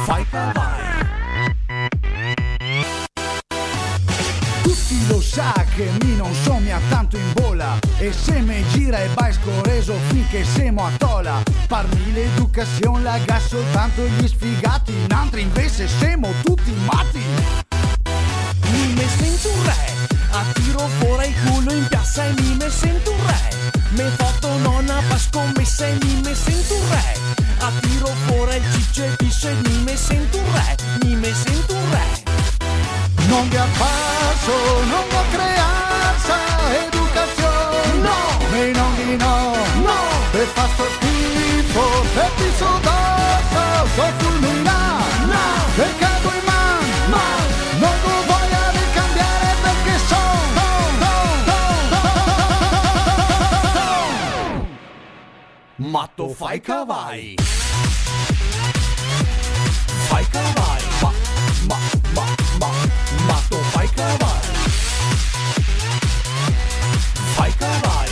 Fai cavai. Tutti lo sa che mi non so mia tanto in bola, e se me gira e vai scorreso finché siamo a tola. Parmi l'educazione la ga soltanto gli sfigati, in altri invece siamo tutti matti. Mi me sento un re, attiro fuori il culo in piazza e mi me sento un re. Me foto nonna pa scommessa e mi me sento un re. Attiro fuori il ciccio e piscio e mi me sento un re. Mi me sento un re. Non vi abbasso, non ho creanza, educazione. No, e non di no, no. Per fa sto schifo, per ti sodosso, so fulminare. No, per cago in man, non ho voglia di cambiare perché matto fai cavai. Fai cavai, matto fai cavai. Fai cavai,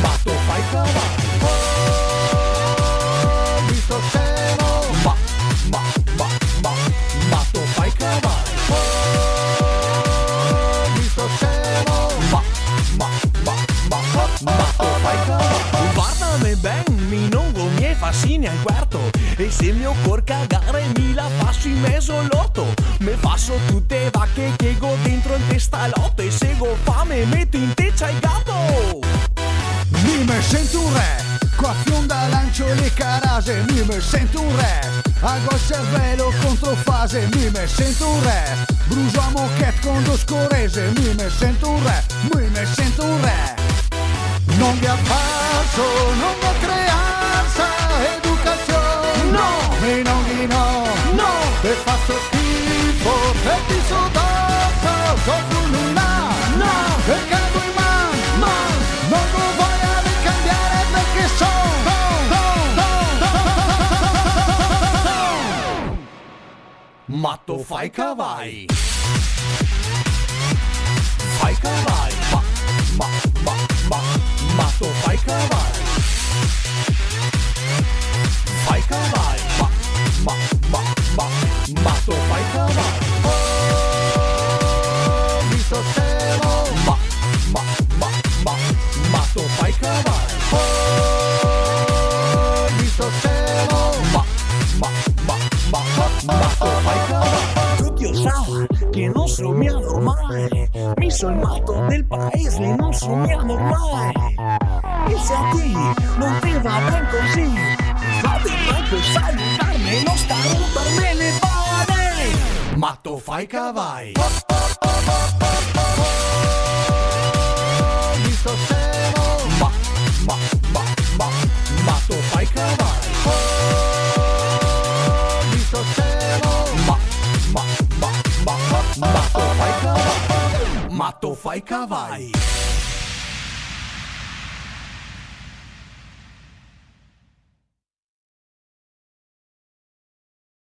matto fai cavai. Oh, visto scemo, matto fai cavai. Oh, visto scemo, matto fai cavai. Guardami ben, mi non mi fa fine al quarto. E se mi occorre cagare mi la passo in mezzo all'orto. Me passo tutte vacche che go dentro in testa lotto. E se go fame metto in teccia il gatto. Mi me sento un re, qua fionda lancio le carase. Mi me sento un re, ago il cervello contro fase. Mi me sento un re, brucio a moquette con lo scorese. Mi me sento un re, mi me sento un re. Non vi abbasso, non ho creanza, educazione. No, e non di no, no. Per faccio schifo, per ti sodosso, so fulminare. No, per cago in man, non ho voglia di cambiare perché matto fai cavai. Fai cavai, matto fai cavai. Fai cavai, matto fai cavai. Oh, visto scemo, matto fai cavai. Oh, visto scemo, matto fai cavai. Tutti lo sanno che non sono mia normale. Mi sono il matto del paese, non sono mia normale. E se a te non ti va ben così, fate proprio salutarmi, non sta a rompermi le balle. Matto fai cavai. Visto scemo, matto fai cavai. Visto scemo, matto fai cavai. Matto fai cavai.